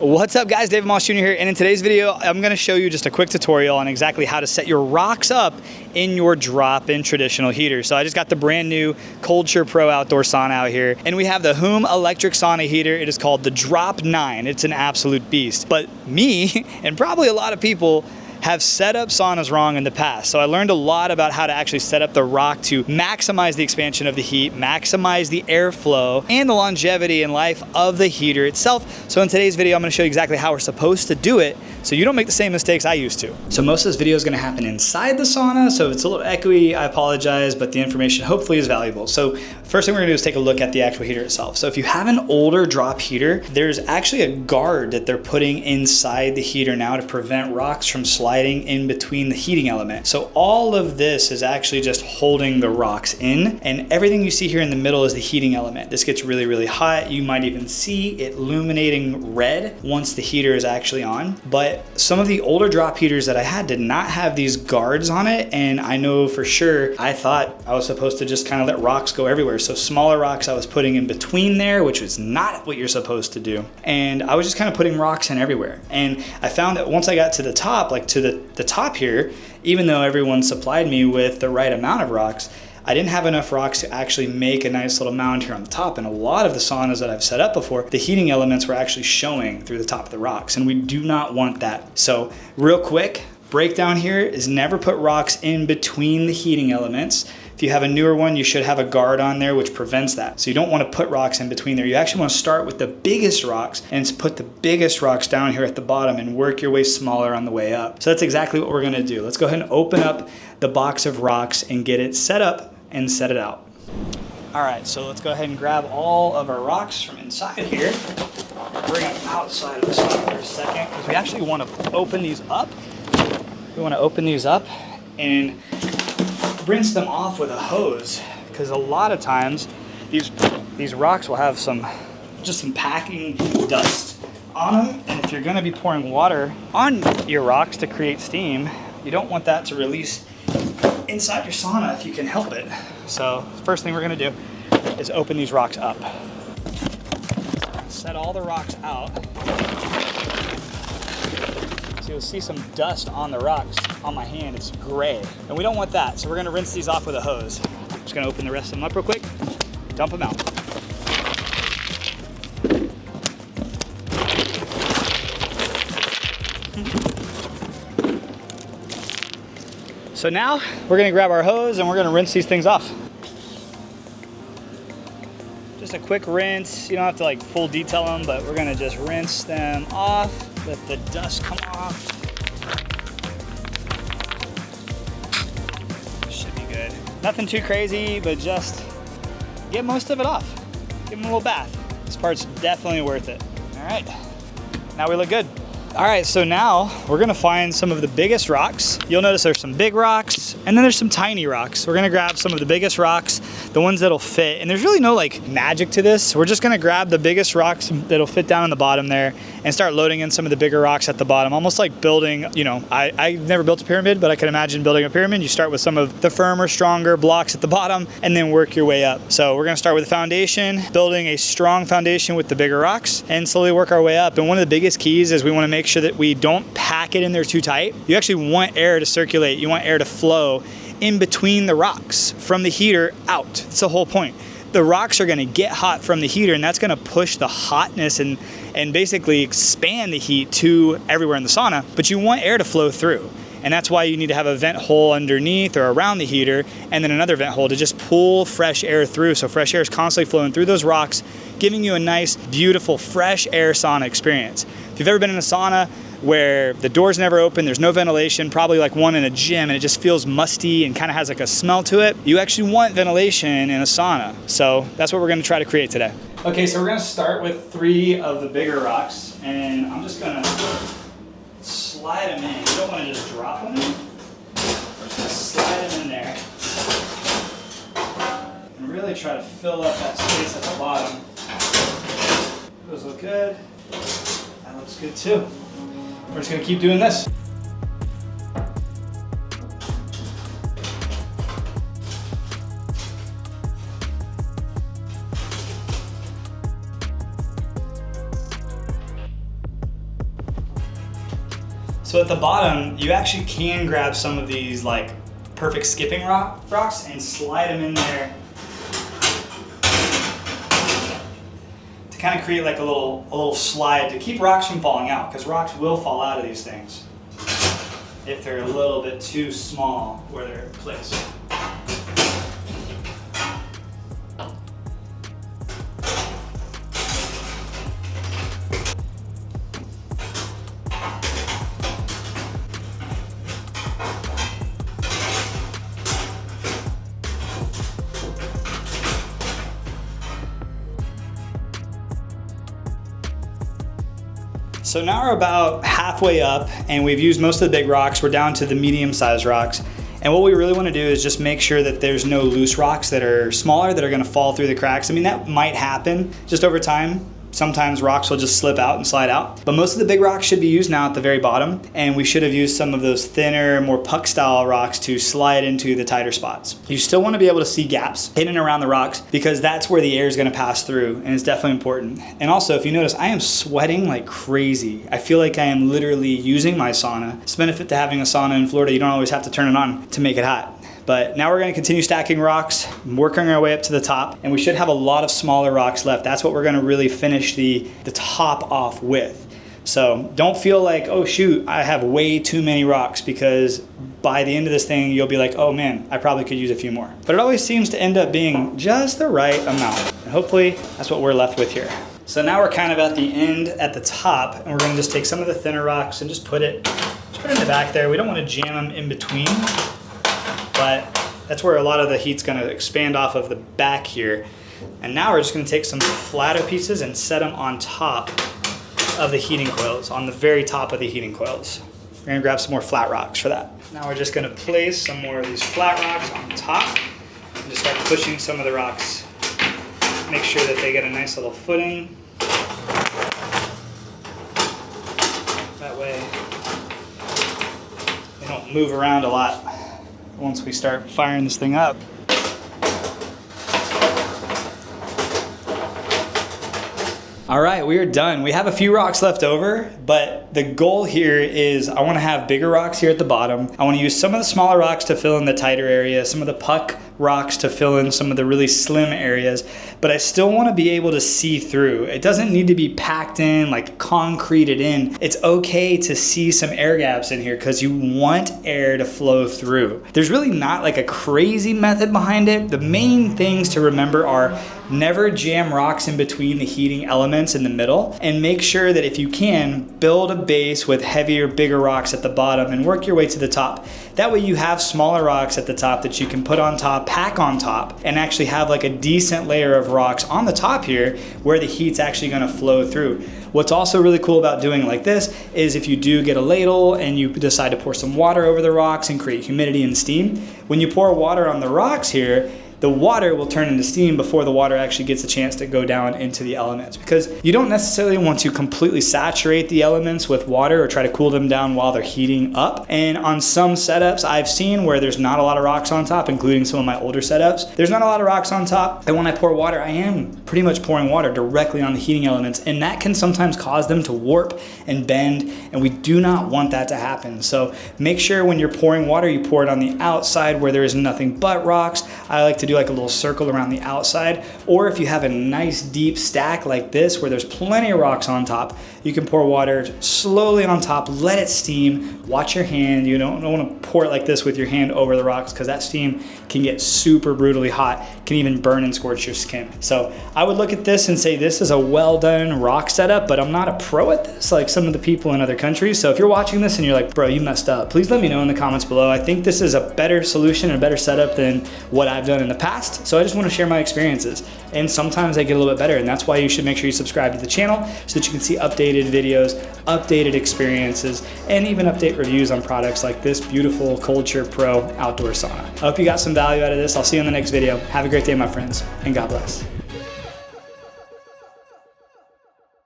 What's up guys, David Moss Jr. here, and in today's video I'm going to show you just a quick tutorial on exactly how to set your rocks up in your drop-in traditional heater. So I just got the brand new Culture Pro outdoor sauna out here, and we have the Hume electric sauna heater. It is called the Drop 9. It's an absolute beast. But me, and probably a lot of people, have set up saunas wrong in the past. So I learned a lot about how to actually set up the rock to maximize the expansion of the heat, maximize the airflow, and the longevity and life of the heater itself. So in today's video, I'm gonna show you exactly how we're supposed to do it so you don't make the same mistakes I used to. So most of this video is gonna happen inside the sauna, so if it's a little echoey, I apologize, but the information hopefully is valuable. So first thing we're gonna do is take a look at the actual heater itself. So if you have an older drop heater, there's actually a guard that they're putting inside the heater now to prevent rocks from sliding in between the heating element. So all of this is actually just holding the rocks in, and everything you see here in the middle is the heating element. This gets really, really hot. You might even see it illuminating red once the heater is actually on. But some of the older drop heaters that I had did not have these guards on it, and I know for sure I thought I was supposed to just kind of let rocks go everywhere. So smaller rocks I was putting in between there, which was not what you're supposed to do. And I was just kind of putting rocks in everywhere. And I found that once I got to the top, like to the top here, even though everyone supplied me with the right amount of rocks, I didn't have enough rocks to actually make a nice little mound here on the top. And a lot of the saunas that I've set up before, the heating elements were actually showing through the top of the rocks, and we do not want that. So real quick, breakdown here is never put rocks in between the heating elements. If you have a newer one, you should have a guard on there which prevents that. So you don't want to put rocks in between there. You actually want to start with the biggest rocks and put the biggest rocks down here at the bottom and work your way smaller on the way up. So that's exactly what we're going to do. Let's go ahead and open up the box of rocks and get it set up and set it out. All right, so let's go ahead and grab all of our rocks from inside here. Bring them outside of the sauna for a second, because we actually want to open these up. We want to open these up and rinse them off with a hose, because a lot of times these rocks will have some packing dust on them, and if you're going to be pouring water on your rocks to create steam, you don't want that to release inside your sauna if you can help it. So first thing we're going to do is open these rocks up. Set all the rocks out. So you'll see some dust on the rocks on my hand. It's gray, and we don't want that. So we're gonna rinse these off with a hose. I'm just gonna open the rest of them up real quick, dump them out. So now we're gonna grab our hose and we're gonna rinse these things off. Just a quick rinse. You don't have to like full detail them, but we're gonna just rinse them off, let the dust come off. Should be good. Nothing too crazy, but just get most of it off. Give them a little bath. This part's definitely worth it. All right, now we look good. All right, so now we're gonna find some of the biggest rocks. You'll notice there's some big rocks and then there's some tiny rocks. We're gonna grab some of the biggest rocks, the ones that'll fit. And there's really no like magic to this. We're just gonna grab the biggest rocks that'll fit down on the bottom there and start loading in some of the bigger rocks at the bottom. Almost like building, you know, I've never built a pyramid, but I can imagine building a pyramid. You start with some of the firmer, stronger blocks at the bottom and then work your way up. So we're gonna start with the foundation, building a strong foundation with the bigger rocks and slowly work our way up. And one of the biggest keys is we wanna make sure that we don't pack it in there too tight. You actually want air to circulate. You want air to flow in between the rocks from the heater out. That's the whole point. The rocks are gonna get hot from the heater, and that's gonna push the hotness and basically expand the heat to everywhere in the sauna, but you want air to flow through. And that's why you need to have a vent hole underneath or around the heater, and then another vent hole to just pull fresh air through. So fresh air is constantly flowing through those rocks, giving you a nice, beautiful, fresh air sauna experience. If you've ever been in a sauna where the doors never open, there's no ventilation, probably like one in a gym, and it just feels musty and kind of has like a smell to it, you actually want ventilation in a sauna. So that's what we're gonna try to create today. Okay, so we're gonna start with 3 of the bigger rocks, and I'm just gonna slide them in. You don't wanna just drop them in. We're just gonna slide them in there. And really try to fill up that space at the bottom. Those look good. That looks good too. We're just gonna keep doing this. So at the bottom, you actually can grab some of these like perfect skipping rocks and slide them in there to kind of create like a little slide to keep rocks from falling out, because rocks will fall out of these things if they're a little bit too small where they're placed. So now we're about halfway up and we've used most of the big rocks. We're down to the medium-sized rocks. And what we really want to do is just make sure that there's no loose rocks that are smaller that are going to fall through the cracks. I mean, that might happen just over time. Sometimes rocks will just slip out and slide out. But most of the big rocks should be used now at the very bottom. And we should have used some of those thinner, more puck style rocks to slide into the tighter spots. You still want to be able to see gaps in and around the rocks because that's where the air is going to pass through, and it's definitely important. And also, if you notice, I am sweating like crazy. I feel like I am literally using my sauna. It's a benefit to having a sauna in Florida. You don't always have to turn it on to make it hot. But now we're gonna continue stacking rocks, working our way up to the top, and we should have a lot of smaller rocks left. That's what we're gonna really finish the top off with. So don't feel like, oh shoot, I have way too many rocks, because by the end of this thing, you'll be like, oh man, I probably could use a few more. But it always seems to end up being just the right amount. And hopefully that's what we're left with here. So now we're kind of at the end, at the top, and we're gonna just take some of the thinner rocks and just put it in the back there. We don't wanna jam them in between, but that's where a lot of the heat's gonna expand off of the back here. And now we're just gonna take some flatter pieces and set them on top of the heating coils, on the very top of the heating coils. We're gonna grab some more flat rocks for that. Now we're just gonna place some more of these flat rocks on top and just start pushing some of the rocks. Make sure that they get a nice little footing. That way they don't move around a lot once we start firing this thing up. All right, we are done. We have a few rocks left over, but the goal here is I wanna have bigger rocks here at the bottom. I wanna use some of the smaller rocks to fill in the tighter areas, some of the puck rocks to fill in some of the really slim areas, but I still wanna be able to see through. It doesn't need to be packed in, like concreted in. It's okay to see some air gaps in here because you want air to flow through. There's really not like a crazy method behind it. The main things to remember are never jam rocks in between the heating elements in the middle, and make sure that if you can, build a base with heavier, bigger rocks at the bottom and work your way to the top. That way you have smaller rocks at the top that you can put on top, pack on top, and actually have like a decent layer of rocks on the top here where the heat's actually gonna flow through. What's also really cool about doing it like this is if you do get a ladle and you decide to pour some water over the rocks and create humidity and steam, when you pour water on the rocks here, the water will turn into steam before the water actually gets a chance to go down into the elements, because you don't necessarily want to completely saturate the elements with water or try to cool them down while they're heating up. And on some setups I've seen where there's not a lot of rocks on top, including some of my older setups, there's not a lot of rocks on top, and when I pour water, I am pretty much pouring water directly on the heating elements, and that can sometimes cause them to warp and bend, and we do not want that to happen. So make sure when you're pouring water, you pour it on the outside where there is nothing but rocks. I like to do like a little circle around the outside, or if you have a nice deep stack like this where there's plenty of rocks on top, you can pour water slowly on top, let it steam, watch your hand. You don't want to pour it like this with your hand over the rocks, because that steam can get super brutally hot, can even burn and scorch your skin. So I would look at this and say this is a well done rock setup, but I'm not a pro at this like some of the people in other countries. So if you're watching this and you're like, bro, you messed up, please let me know in the comments below. I think this is a better solution and a better setup than what I've done in the past. So I just want to share my experiences, and sometimes they get a little bit better, and that's why you should make sure you subscribe to the channel so that you can see updated videos, updated experiences, and even update reviews on products like this beautiful Culture Pro outdoor sauna. I hope you got some value out of this. I'll see you in the next video. Have a great day, my friends, and God bless.